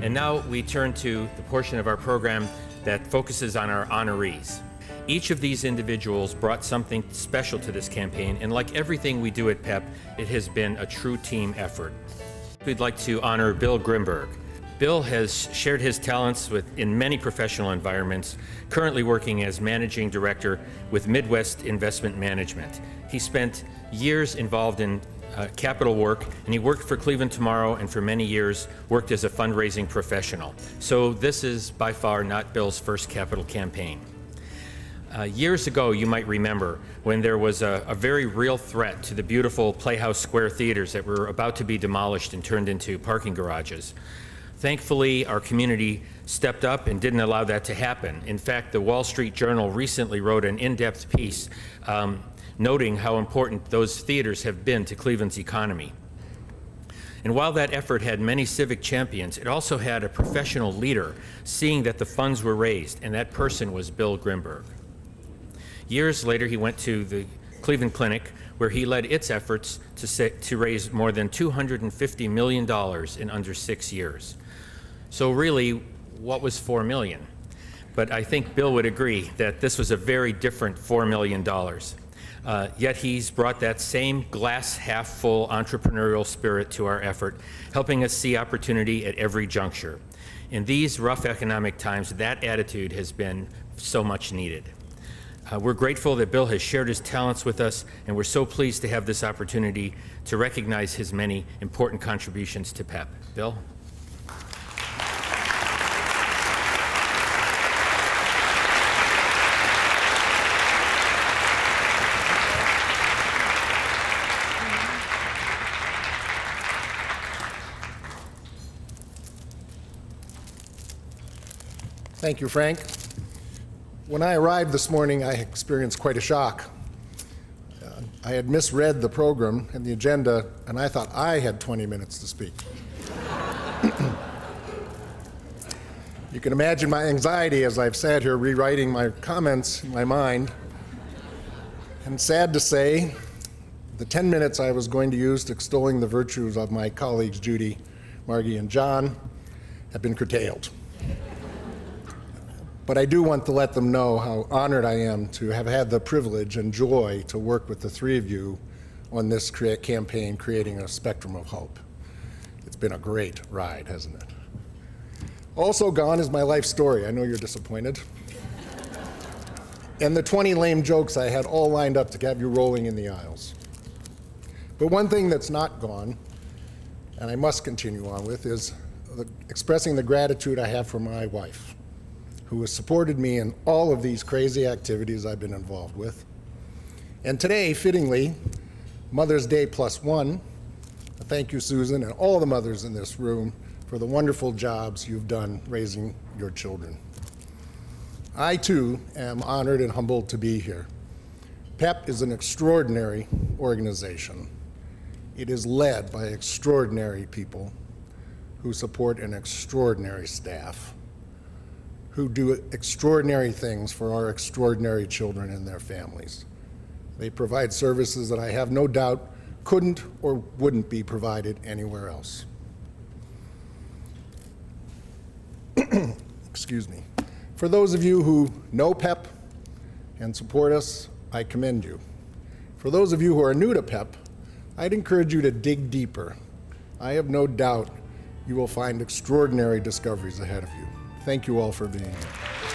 And now we turn to the portion of our program that focuses on our honorees. Each of these individuals brought something special to this campaign, and like everything we do at PEP, it has been a true team effort. We'd like to honor Bill Grimberg. Bill has shared his talents in many professional environments, currently working as Managing Director with Midwest Investment Management. He spent years involved in capital work, and he worked for Cleveland Tomorrow, and for many years worked as a fundraising professional. So this is by far not Bill's first capital campaign. Years ago, you might remember, when there was a very real threat to the beautiful Playhouse Square theaters that were about to be demolished and turned into parking garages. Thankfully, our community stepped up and didn't allow that to happen. In fact, the Wall Street Journal recently wrote an in-depth piece noting how important those theaters have been to Cleveland's economy. And while that effort had many civic champions, it also had a professional leader seeing that the funds were raised, and that person was Bill Grimberg. Years later, he went to the Cleveland Clinic, where he led its efforts to raise more than $250 million in under 6 years. So really, what was $4 million? But I think Bill would agree that this was a very different $4 million. Yet he's brought that same glass half full entrepreneurial spirit to our effort, helping us see opportunity at every juncture. In these rough economic times, that attitude has been so much needed. We're grateful that Bill has shared his talents with us, and we're so pleased to have this opportunity to recognize his many important contributions to PEP. Bill? Thank you, Frank. When I arrived this morning, I experienced quite a shock. I had misread the program and the agenda, and I thought I had 20 minutes to speak. You can imagine my anxiety as I've sat here rewriting my comments in my mind. And sad to say, the 10 minutes I was going to use to extolling the virtues of my colleagues Judy, Margie, and John have been curtailed. But I do want to let them know how honored I am to have had the privilege and joy to work with the three of you on this campaign, creating a spectrum of hope. It's been a great ride, hasn't it? Also gone is my life story. I know you're disappointed. And the 20 lame jokes I had all lined up to have you rolling in the aisles. But one thing that's not gone, and I must continue on with, is expressing the gratitude I have for my wife, who has supported me in all of these crazy activities I've been involved with. And today, fittingly, Mother's Day +1, thank you, Susan, and all the mothers in this room for the wonderful jobs you've done raising your children. I, too, am honored and humbled to be here. PEP is an extraordinary organization. It is led by extraordinary people who support an extraordinary staff, who do extraordinary things for our extraordinary children and their families. They provide services that I have no doubt couldn't or wouldn't be provided anywhere else. Excuse me. For those of you who know PEP and support us, I commend you. For those of you who are new to PEP, I'd encourage you to dig deeper. I have no doubt you will find extraordinary discoveries ahead of you. Thank you all for being here.